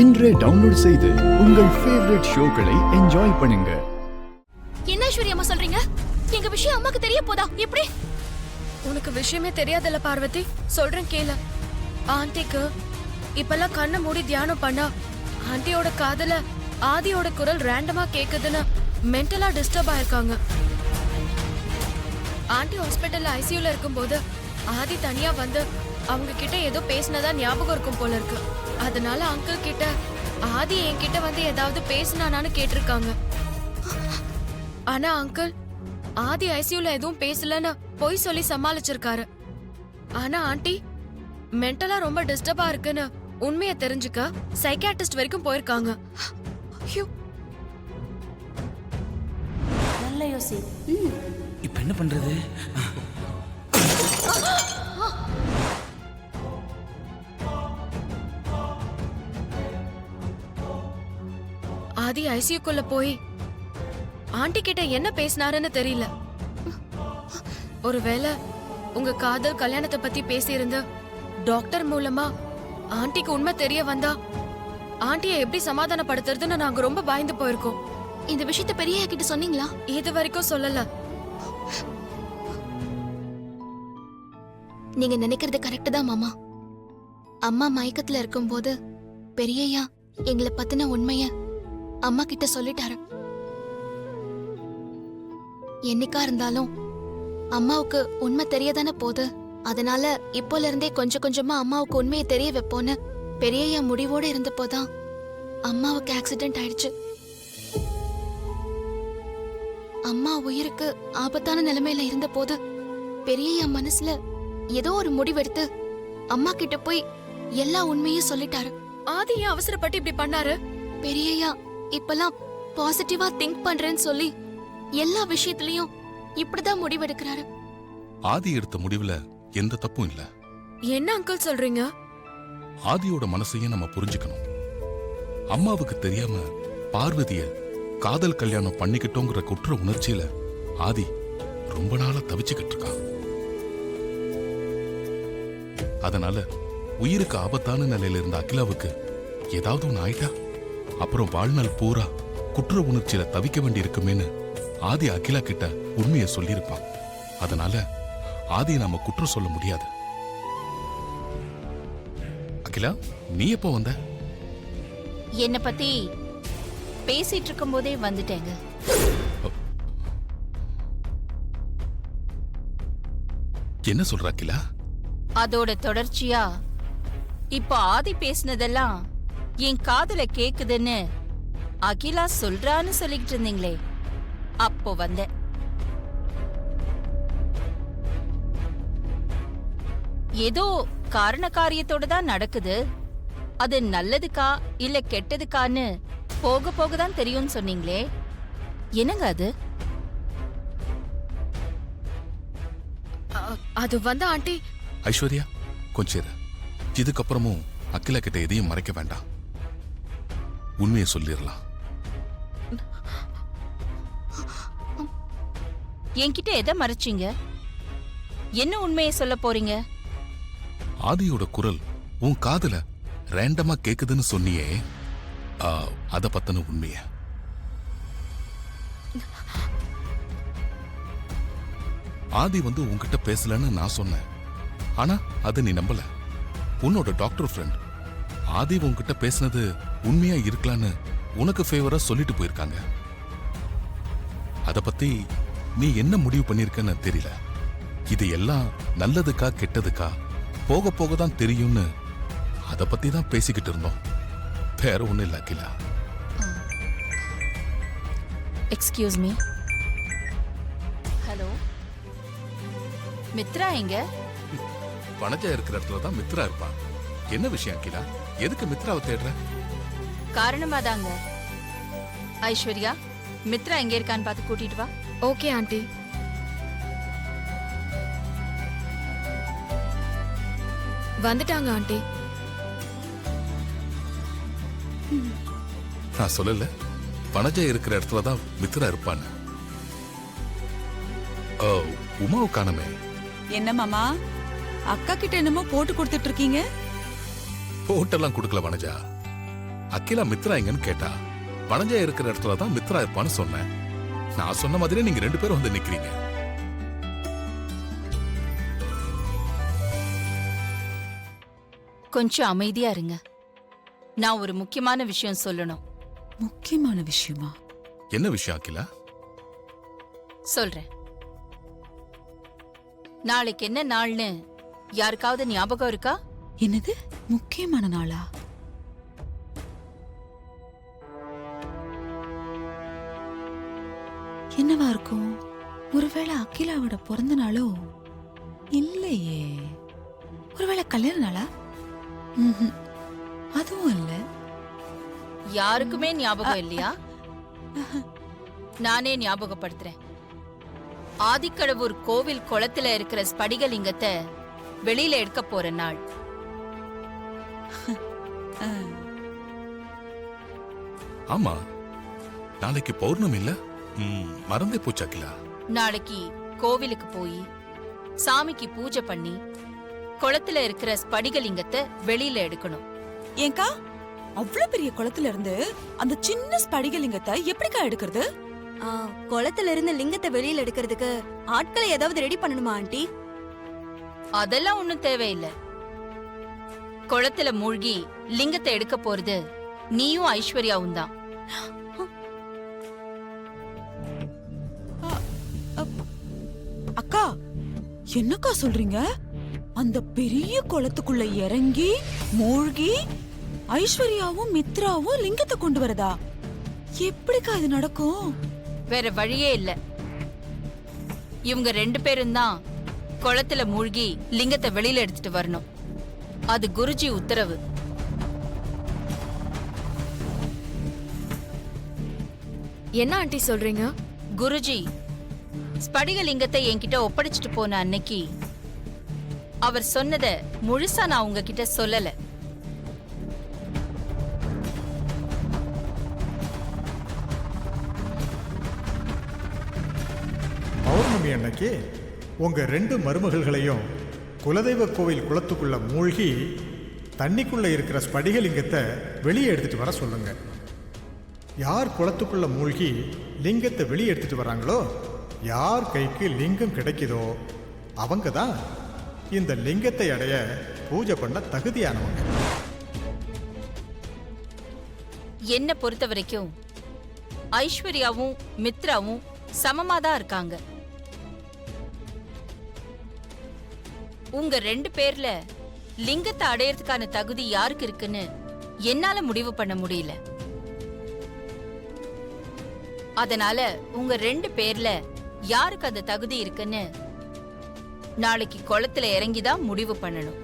இன்றே டவுன்லோட் செய்து உங்கள் ஃபேவரட் ஷோக்களை என்ஜாய் பண்ணுங்க. என்ன ஐஸ்வர்யா அம்மா சொல்றீங்க? எங்க விஷயம் அம்மாக்கு தெரிய போதா? எப்படி? உனக்கு விஷயமே தெரியாதல்ல பார்வதி, சொல்றேன் கேளு. ஆண்டிக்கு இப்பெல்லாம் கண்ணை மூடி தியானம் பண்ணா ஆண்டியோட காதுல ஆதியோட குரல் ரேண்டமா கேக்குதுன்னு மென்டலா டிஸ்டர்ப் ஆயிருக்காங்க. ஆண்டி ஹாஸ்பிட்டல்ல ஐசியூல இருக்கும்போது ஆதி தனியா வந்து அவங்க கிட்ட ஏதோ பேசினதா ஞாபகம் இருக்கும் போல இருக்கு. அதனால அங்கிள் கிட்ட ஆதி என்கிட்ட வந்து ஏதாவது பேசினானான்னு கேட்டிருக்காங்க. ஆனா அங்கிள் ஆதி ஐசியூல எதுவும் பேசலன்னு பொய் சொல்லி சமாளிச்சிருக்காரு. ஆனா ஆண்டி மென்டலா ரொம்ப டிஸ்டர்பா இருக்குன்னு உண்மையை தெரிஞ்சுக்க சைக்காட்ரிஸ்ட் வரைக்கும் போயிருக்காங்க. நல்ல யோசி. இப்ப என்ன பண்றது? ஆதி ஐசியூக்குள்ள போய் ஆண்டி கிட்ட என்ன பேசினாருன்னு தெரியல. ஒருவேளை உங்க காதல் கல்யாணத்தை பத்தி பேசியிருந்த டாக்டர் மூலமா ஆண்டிக்கு உண்மை தெரிய வந்தா ஆண்டியை எப்படி சமாதானப்படுத்துறதுன்னு நாங்க ரொம்ப பயந்து போயிருக்கோம். இந்த விஷயத்தை பெரிய கிட்ட சொன்னீங்களா? இது வரைக்கும் சொல்லல. நீங்க நினைக்கிறது கரெக்ட் தான் மாமா. அம்மா மயக்கத்துல இருக்கும்போது பெரியய்யா எங்களை பத்தின உண்மைய அம்மா கிட்ட சொல்லிட்டாரு. என்னைக்கா இருந்தாலும் அம்மாவுக்கு உண்மை தெரியதானே போகுது. அதனால இப்போல இருந்தே கொஞ்சம் கொஞ்சமா அம்மாவுக்கு உண்மையை தெரிய வைப்போன்னு பெரியய்யா முடிவோடு இருந்தப்போதான் அம்மாவுக்கு ஆக்சிடென்ட் ஆயிடுச்சு. அம்மா உயிருக்கு ஆபத்தான நிலைமையில இருந்த போது பெரியய்யா மனசுல ஏதோ ஒரு முடிவெடுத்து அம்மா கிட்ட போய் எல்லா உண்மையும் சொல்லிட்டாரு. ஆதி ஏன் அவசரப்பட்டு இப்படி பண்ணாரு? பெரியய்யா இப்பெல்லாம் பாசிட்டிவா திங்க் பண்றேன்னு சொல்லி எல்லா விஷயத்திலயும் இப்படிதான் முடிவெடுக்கிறாரு. ஆதி எடுத்த முடிவுல எந்த தப்பும் இல்ல. என்ன அங்கிள் சொல்றீங்க? ஆதியோட மனசையும் நம்ம புரிஞ்சுக்கணும். அம்மாவுக்கு தெரியாம பார்வதிய காதல் கல்யாணம் பண்ணிக்கிட்டோங்கிற குற்ற உணர்ச்சியில ஆதி ரொம்ப நாளா தவிச்சுக்கிட்டு இருக்கான். அதனால உயிருக்கு ஆபத்தான நிலையில இருந்த அகிலாவுக்கு ஏதாவது ஒண்ணு ஆயிட்டா அப்புறம் வாழ்நாள் பூரா குற்ற உணர்ச்சியில தவிக்க வேண்டி இருக்குமேன்னு ஆதி அகிலா கிட்ட உண்மையை சொல்லியிருப்பான். அதனால ஆதி நாம குற்றம் சொல்ல முடியாது. அகிலா, நீ எப்போ வந்த? என்ன பத்தி பேசிட்டு இருக்கும் போதே வந்துட்டேங்க. என்ன சொல்ற அகிலா? அதோட தொடர்ச்சியா இப்ப ஆதி பேசினதெல்லாம் என் காதுல கேக்குதுன்னு அகிலா சொல்றான்னு சொல்லிக்கிட்டு இருந்தீங்களே, அப்போ வந்தேன். ஏதோ காரண காரியத்தோட தான் நடக்குது. அது நல்லதுக்கா இல்ல கெட்டதுக்கான்னு போக போக தான் தெரியும்னு சொன்னீங்களே, என்னங்க அது? அது வந்து ஆண்டி. ஐஸ்வர்யா, கொஞ்சம் இரு. இதுக்கப்புறமும் அகிலா கிட்ட எதையும் மறைக்க வேண்டாம். உண்மையை சொல்லிடலாம். என்கிட்ட எதை மறைச்சீங்க? என்ன உண்மையை சொல்ல போறீங்க? ஆதியோட குரல் உன் காதுல ரேண்டமா கேக்குதுன்னு சொன்னியே, அத பத்தின உண்மைய. ஆதி வந்து உன்கிட்ட பேசலன்னு நான் சொன்னேன். ஆனா அது நீ நம்பல. உன்னோட டாக்டர் ஃப்ரெண்ட் ஆதி உன்கிட்ட பேசினது உண்மையா இருக்கலான்னு உனக்கு ஃபேவரா சொல்லிட்டு போயிருக்காங்க. அத பத்தி நீ என்ன முடிவு பண்ணிருக்கன்னு தெரியல. இது எல்லாம் நல்லதுக்கா கெட்டதுக்கா போக போக தான் தெரியும்னு அத பத்தி தான் பேசிக்கிட்டு இருந்தோம். வேற ஒண்ணு இல்ல Akila. Excuse me. Hello, Mithra எங்க? வனஜா இருக்கிற இடத்துல தான் மித்ரா இருப்பான். என்ன விஷயம் அகிலா? எதுக்கு மித்ராவை தேடுற? காரணமாதாங்க. ஐஸ்வர்யா, மித்ரா எங்க இருக்கான்னு பார்த்து கூட்டிட்டு வா. Okay aunty. வந்துட்டாங்க ஆண்டி. நான் சொல்லல, வனஜா இருக்கிற இடத்துல தான் மித்ரா இருப்பான்னு. உமாவை காணமே. என்ன மாமா, அக்கா கிட்ட என்னமோ போட்டு கொடுத்துட்டு இருக்கீங்க? போட்டெல்லாம் கொடுக்கல வனஜா. அகிலா மித்ரா எங்கன்னு கேட்டா வனஜா இருக்கிற இடத்துல தான் மித்ரா இருப்பான்னு சொன்னேன். நான் சொன்ன மாதிரியே நீங்க 2 பேரும் வந்து நிக்கிறீங்க. கொஞ்சம் அமைதியா இருங்க. நான் ஒரு முக்கியமான விஷயம் சொல்லணும். முக்கியமான விஷயமா? என்ன விஷயம் அகிலா? சொல்றேன். நாளைக்கு என்ன நாள்னு யாருக்காவது ஞாபகம் இருக்கா? என்னது முக்கியமான நாளா? என்னவா இருக்கும்? ஒருவேளை அகிலாவோட பிறந்த நாளோ? இல்லையே. ஒருவேளை கல்யாண நாளா? அதுவும் இல்ல. யாருக்குமே ஞாபகம் இல்லையா? நானே ஞாபகப்படுத்துறேன். ஆதிக்கடவூர் கோவில் குளத்துல இருக்கிற ஸ்படிகலிங்கத்தை வெளியில எடுக்க போற நாள். ஆமா, நாளைக்கு பௌர்ணமி இல்ல? மறந்தே போச்சு அகிலா. நாளைக்கு கோவிலுக்கு போய் சாமிக்கு பூஜை பண்ணி குளத்துல இருக்கிற ஸ்படிகலிங்கத்தை வெளியில எடுக்கணும். ஏங்கா, அவ்வளவு பெரிய குளத்துல இருந்து அந்த சின்ன ஸ்படிகலிங்கத்தை எப்படிக்கா எடுக்கிறது? குளத்துல இருந்து லிங்கத்தை வெளியில எடுக்கிறதுக்கு ஆட்களை ஏதாவது ரெடி பண்ணணுமா ஆண்டி? அதெல்லாம் ஒண்ணும் தேவையில்லை. குளத்துல மூழ்கி லிங்கத்தை எடுக்க போறது நீயும் ஐஸ்வர்யாவும் தான். அக்கா, என்னக்கா சொல்றீங்க? அந்த பெரிய குளத்துக்குள்ள இறங்கி மூழ்கி ஐஸ்வர்யாவும் மித்ராவும் லிங்கத்தை கொண்டு வரதா? எப்படிக்கா இது நடக்கும்? வேற வழியே இல்ல. இவங்க 2 பேரும் தான் குளத்துல மூழ்கி லிங்கத்தை வெளியில எடுத்துட்டு வரணும். அது குருஜி உத்தரவு. என்ன ஆண்டி சொல்றீங்க? குருஜி ஸ்படிகலிங்கத்தை என்கிட்ட ஒப்படைச்சிட்டு போன அன்னைக்கு அவர் சொன்னத முழுசா நான் உங்ககிட்ட சொல்லல. பௌர்ணமி அன்னைக்கு உங்க 2 மருமகள்களையும் குலதெய்வ கோவில் குளத்துக்குள்ள மூழ்கி தண்ணிக்குள்ள இருக்கிற ஸ்படிகலிங்கத்தை வெளியே எடுத்துட்டு வர சொல்லுங்க. யார் குளத்துக்குள்ள மூழ்கி லிங்கத்தை வெளியே எடுத்துட்டு வராங்களோ, யார் கைக்கு லிங்கம் கிடைக்குதோ அவங்க தான் இந்த லிங்கத்தை அடைய பூஜை பண்ண தகுதியானவங்க. என்ன பொறுத்த வரைக்கும் ஐஸ்வர்யாவும் மித்ராவும் சமமா தான் இருக்காங்க. உங்க 2 பேர்ல லிங்கத்தை அடையறதுக்கான தகுதி யாருக்கு இருக்குன்னு என்னால முடிவு பண்ண முடியல. அதனால உங்க 2 பேர்ல யாருக்கு அந்த தகுதி இருக்குன்னு நாளைக்கு குளத்துல இறங்கிதான் முடிவு பண்ணணும்.